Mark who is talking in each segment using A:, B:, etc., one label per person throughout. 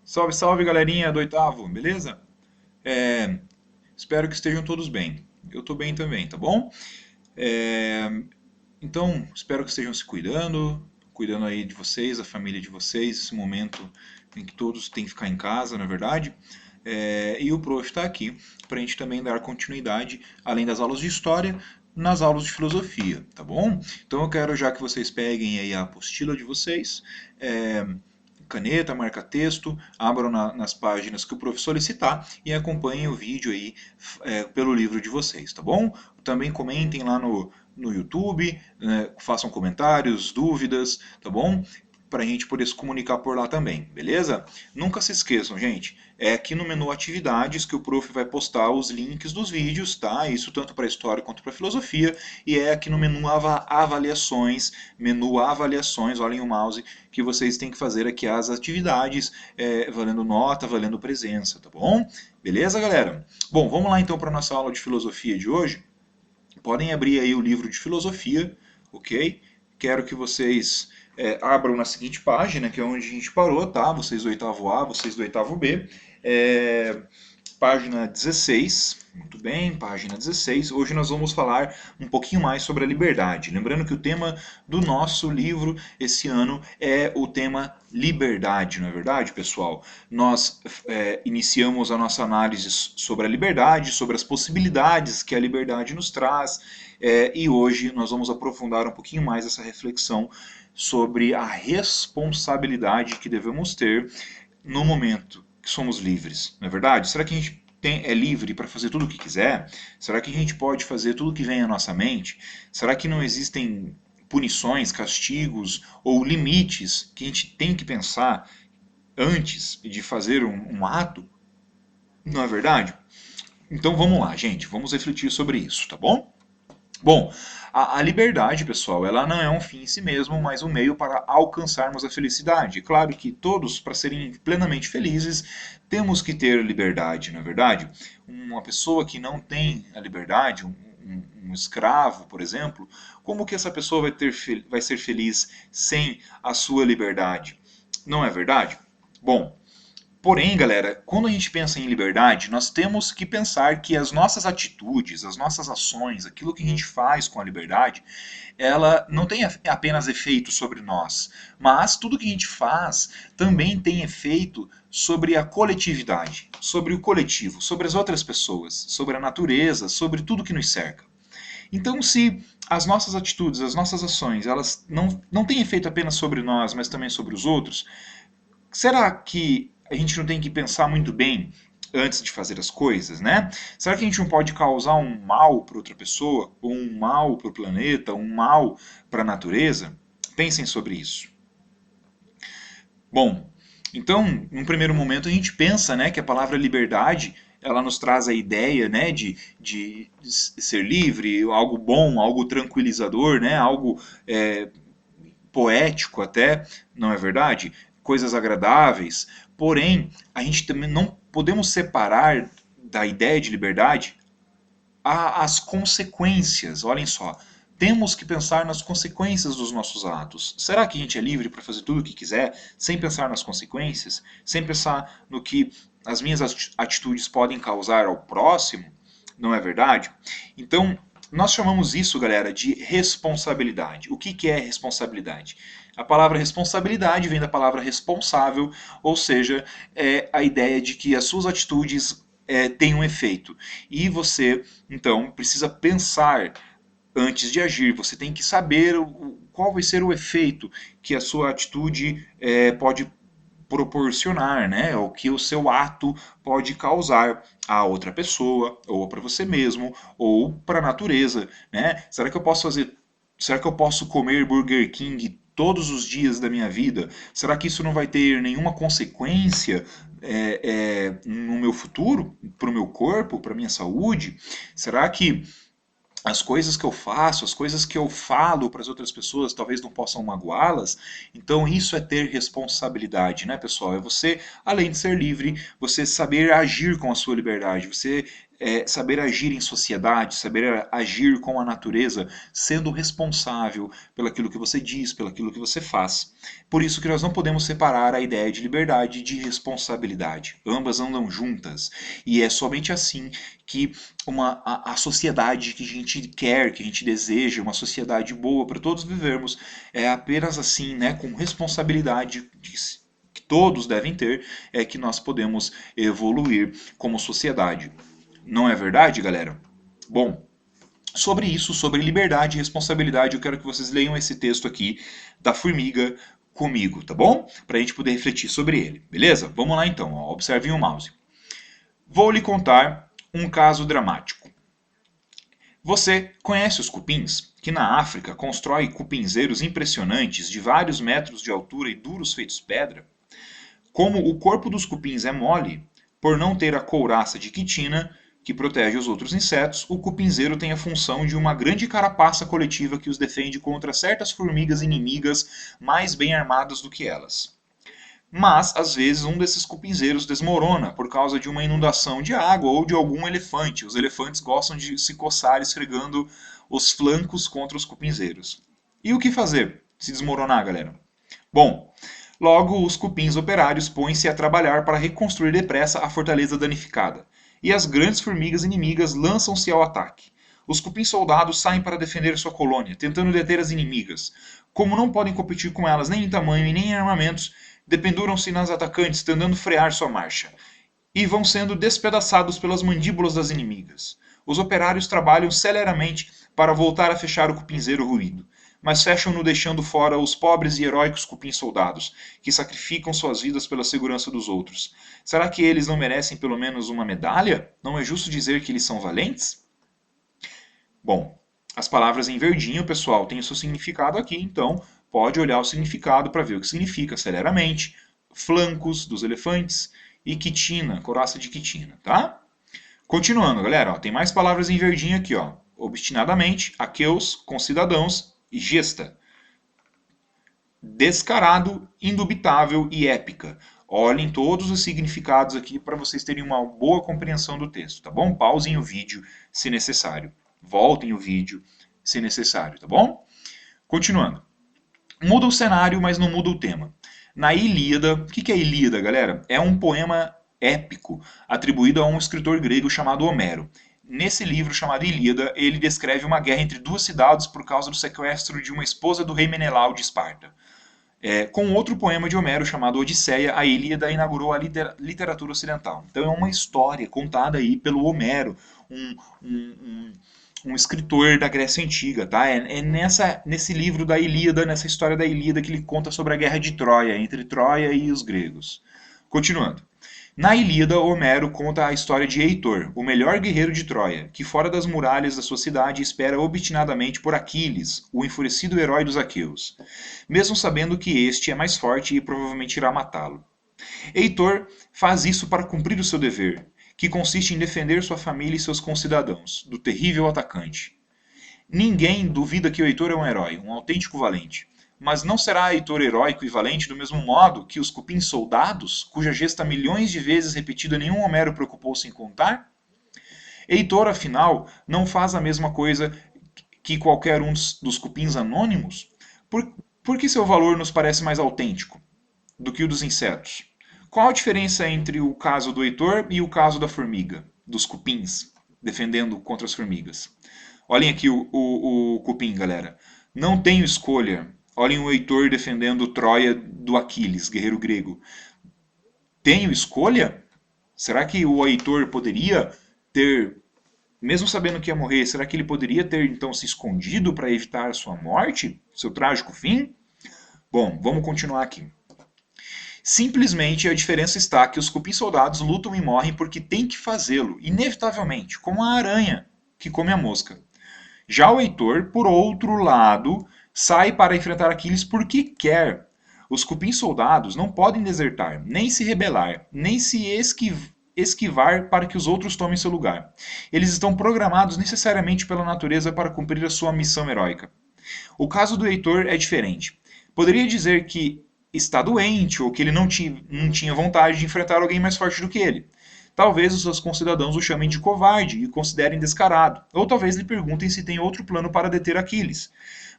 A: Salve, salve, galerinha do oitavo, beleza? É, Espero que estejam todos bem. Eu tô bem também, tá bom? É, então, espero que estejam se cuidando aí de vocês, da família de vocês, esse momento em que todos têm que ficar em casa, na é verdade. E o Prof está aqui para a gente também dar continuidade, além das aulas de história, nas aulas de filosofia, tá bom? Então eu quero já que vocês peguem aí a apostila de vocês, é, caneta, marca-texto, abram nas páginas que o professor citar e acompanhem o vídeo aí pelo livro de vocês, tá bom? Também comentem lá no YouTube, né, façam comentários, dúvidas, tá bom? Para a gente poder se comunicar por lá também, beleza? Nunca se esqueçam, gente, é aqui no menu Atividades que o prof vai postar os links dos vídeos, tá? Isso tanto para História quanto para Filosofia, e é aqui no menu Avaliações, olhem o mouse, que vocês têm que fazer aqui as atividades, valendo nota, valendo presença, tá bom? Beleza, galera? Bom, vamos lá então para a nossa aula de Filosofia de hoje. Podem abrir aí o livro de Filosofia, ok? Quero que vocês abram na seguinte página, que é onde a gente parou, tá? Vocês do oitavo A, vocês do oitavo B. É, Página 16, muito bem, página 16. Hoje nós vamos falar um pouquinho mais sobre a liberdade. Lembrando que o tema do nosso livro esse ano é o tema liberdade, não é verdade, pessoal? Nós iniciamos a nossa análise sobre a liberdade, sobre as possibilidades que a liberdade nos traz, e hoje nós vamos aprofundar um pouquinho mais essa reflexão sobre a responsabilidade que devemos ter no momento que somos livres, não é verdade? Será que a gente é livre para fazer tudo o que quiser? Será que a gente pode fazer tudo o que vem à nossa mente? Será que não existem punições, castigos ou limites que a gente tem que pensar antes de fazer um ato? Não é verdade? Então vamos lá, gente, vamos refletir sobre isso, tá bom? Bom, a liberdade, pessoal, ela não é um fim em si mesmo, mas um meio para alcançarmos a felicidade. Claro que todos, para serem plenamente felizes, temos que ter liberdade, não é verdade? Uma pessoa que não tem a liberdade, um escravo, por exemplo, como que essa pessoa vai ser feliz sem a sua liberdade? Não é verdade? Bom, porém, galera, quando a gente pensa em liberdade, nós temos que pensar que as nossas atitudes, as nossas ações, aquilo que a gente faz com a liberdade, ela não tem apenas efeito sobre nós, mas tudo que a gente faz também tem efeito sobre a coletividade, sobre o coletivo, sobre as outras pessoas, sobre a natureza, sobre tudo que nos cerca. Então, se as nossas atitudes, as nossas ações, elas não têm efeito apenas sobre nós, mas também sobre os outros, será que a gente não tem que pensar muito bem antes de fazer as coisas, né? Será que a gente não pode causar um mal para outra pessoa, ou um mal para o planeta, um mal para a natureza? Pensem sobre isso. Bom, então, num primeiro momento a gente pensa, né, que a palavra liberdade ela nos traz a ideia, né, de ser livre, algo bom, algo tranquilizador, né, algo poético até, não é verdade? Coisas agradáveis. Porém, a gente também não podemos separar da ideia de liberdade as consequências. Olhem só. Temos que pensar nas consequências dos nossos atos. Será que a gente é livre para fazer tudo o que quiser, sem pensar nas consequências? Sem pensar no que as minhas atitudes podem causar ao próximo? Não é verdade? Então, nós chamamos isso, galera, de responsabilidade. O que é responsabilidade? A palavra responsabilidade vem da palavra responsável, ou seja, é a ideia de que as suas atitudes têm um efeito. E você, então, precisa pensar antes de agir. Você tem que saber qual vai ser o efeito que a sua atitude pode proporcionar, né? O que o seu ato pode causar a outra pessoa, ou para você mesmo, ou para a natureza, né? Será que eu posso comer Burger King todos os dias da minha vida? Será que isso não vai ter nenhuma consequência no meu futuro, para o meu corpo, para a minha saúde? Será que as coisas que eu faço, as coisas que eu falo para as outras pessoas talvez não possam magoá-las? Então isso é ter responsabilidade, né, pessoal? É você, além de ser livre, você saber agir com a sua liberdade, você saber agir em sociedade, saber agir com a natureza, sendo responsável pelaquilo que você diz, pelaquilo que você faz. Por isso que nós não podemos separar a ideia de liberdade de responsabilidade. Ambas andam juntas. E é somente assim que a sociedade que a gente quer, que a gente deseja, uma sociedade boa para todos vivermos, é apenas assim, né, com responsabilidade que todos devem ter, é que nós podemos evoluir como sociedade. Não é verdade, galera? Bom, sobre isso, sobre liberdade e responsabilidade, eu quero que vocês leiam esse texto aqui da formiga comigo, tá bom? Para a gente poder refletir sobre ele, beleza? Vamos lá então, ó, observem o mouse. Vou lhe contar um caso dramático. Você conhece os cupins, que na África constrói cupinzeiros impressionantes de vários metros de altura e duros feitos pedra? Como o corpo dos cupins é mole, por não ter a couraça de quitina, que protege os outros insetos, o cupinzeiro tem a função de uma grande carapaça coletiva que os defende contra certas formigas inimigas mais bem armadas do que elas. Mas, às vezes, um desses cupinzeiros desmorona por causa de uma inundação de água ou de algum elefante. Os elefantes gostam de se coçar esfregando os flancos contra os cupinzeiros. E o que fazer se desmoronar, galera? Bom, logo os cupins operários põem-se a trabalhar para reconstruir depressa a fortaleza danificada e as grandes formigas inimigas lançam-se ao ataque. Os cupins soldados saem para defender sua colônia, tentando deter as inimigas. Como não podem competir com elas nem em tamanho e nem em armamentos, dependuram-se nas atacantes, tentando frear sua marcha. E vão sendo despedaçados pelas mandíbulas das inimigas. Os operários trabalham celeramente para voltar a fechar o cupinzeiro ruído, mas fecham-no deixando fora os pobres e heróicos cupins soldados, que sacrificam suas vidas pela segurança dos outros. Será que eles não merecem pelo menos uma medalha? Não é justo dizer que eles são valentes? Bom, as palavras em verdinho, pessoal, têm o seu significado aqui, então pode olhar o significado para ver o que significa celeramente, flancos dos elefantes e quitina, couraça de quitina, tá? Continuando, galera, ó, tem mais palavras em verdinho aqui, ó. Obstinadamente, aqueus, concidadãos e gesta. Descarado, indubitável e épica. Olhem todos os significados aqui para vocês terem uma boa compreensão do texto, tá bom? Pausem o vídeo se necessário. Voltem o vídeo se necessário, tá bom? Continuando. Muda o cenário, mas não muda o tema. Na Ilíada, o que é Ilíada, galera? É um poema épico atribuído a um escritor grego chamado Homero. Nesse livro chamado Ilíada, ele descreve uma guerra entre duas cidades por causa do sequestro de uma esposa do rei Menelau de Esparta. Com outro poema de Homero chamado Odisseia, a Ilíada inaugurou a literatura ocidental. Então é uma história contada aí pelo Homero, um escritor da Grécia Antiga. Tá? Nesse livro da Ilíada, nessa história da Ilíada, que ele conta sobre a guerra de Troia, entre Troia e os gregos. Continuando. Na Ilíada, Homero conta a história de Heitor, o melhor guerreiro de Troia, que fora das muralhas da sua cidade espera obstinadamente por Aquiles, o enfurecido herói dos aqueus, mesmo sabendo que este é mais forte e provavelmente irá matá-lo. Heitor faz isso para cumprir o seu dever, que consiste em defender sua família e seus concidadãos do terrível atacante. Ninguém duvida que o Heitor é um herói, um autêntico valente. Mas não será Heitor heróico e valente do mesmo modo que os cupins soldados, cuja gesta milhões de vezes repetida nenhum Homero preocupou-se em contar? Heitor, afinal, não faz a mesma coisa que qualquer um dos cupins anônimos? Por que seu valor nos parece mais autêntico do que o dos insetos? Qual a diferença entre o caso do Heitor e o caso da formiga, dos cupins, defendendo contra as formigas? Olhem aqui o cupim, galera. Não tenho escolha. Olhem o Heitor defendendo Troia do Aquiles, guerreiro grego. Tenho escolha? Será que o Heitor poderia ter, mesmo sabendo que ia morrer, será que ele poderia ter então se escondido para evitar sua morte? Seu trágico fim? Bom, vamos continuar aqui. Simplesmente a diferença está que os cupins soldados lutam e morrem porque têm que fazê-lo, inevitavelmente, como a aranha que come a mosca. Já o Heitor, por outro lado, sai para enfrentar Aquiles porque quer. Os cupins soldados não podem desertar, nem se rebelar, nem se esquivar para que os outros tomem seu lugar. Eles estão programados necessariamente pela natureza para cumprir a sua missão heróica. O caso do Heitor é diferente. Poderia dizer que está doente ou que ele não tinha vontade de enfrentar alguém mais forte do que ele. Talvez os seus concidadãos o chamem de covarde e o considerem descarado, ou talvez lhe perguntem se tem outro plano para deter Aquiles.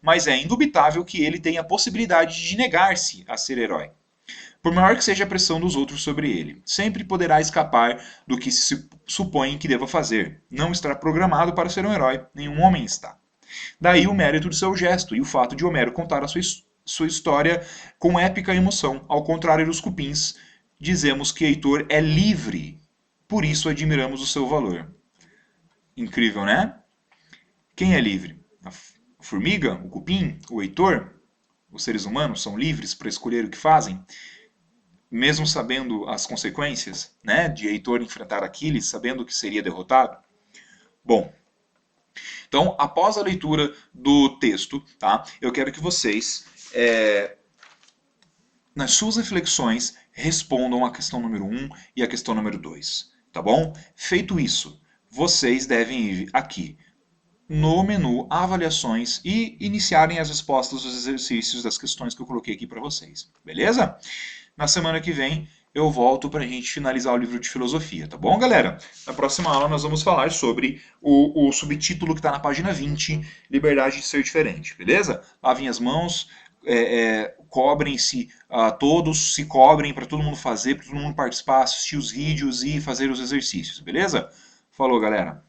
A: Mas é indubitável que ele tem a possibilidade de negar-se a ser herói. Por maior que seja a pressão dos outros sobre ele, sempre poderá escapar do que se supõe que deva fazer. Não estará programado para ser um herói, nenhum homem está. Daí o mérito de seu gesto e o fato de Homero contar a sua história com épica emoção. Ao contrário dos cupins, dizemos que Heitor é livre, por isso admiramos o seu valor. Incrível, né? Quem é livre? A formiga? O cupim? O Heitor? Os seres humanos são livres para escolher o que fazem? Mesmo sabendo as consequências, né, de Heitor enfrentar Aquiles, sabendo que seria derrotado? Bom, então, após a leitura do texto, tá, eu quero que vocês, nas suas reflexões, respondam a questão número 1 e a questão número 2, tá bom? Feito isso, vocês devem ir aqui no menu Avaliações e iniciarem as respostas dos exercícios das questões que eu coloquei aqui para vocês, beleza? Na semana que vem eu volto para a gente finalizar o livro de filosofia, tá bom, galera? Na próxima aula nós vamos falar sobre o subtítulo que está na página 20, Liberdade de Ser Diferente, beleza? Lavem as mãos, cobrem-se, todos se cobrem para todo mundo fazer, para todo mundo participar, assistir os vídeos e fazer os exercícios, beleza? Falou, galera!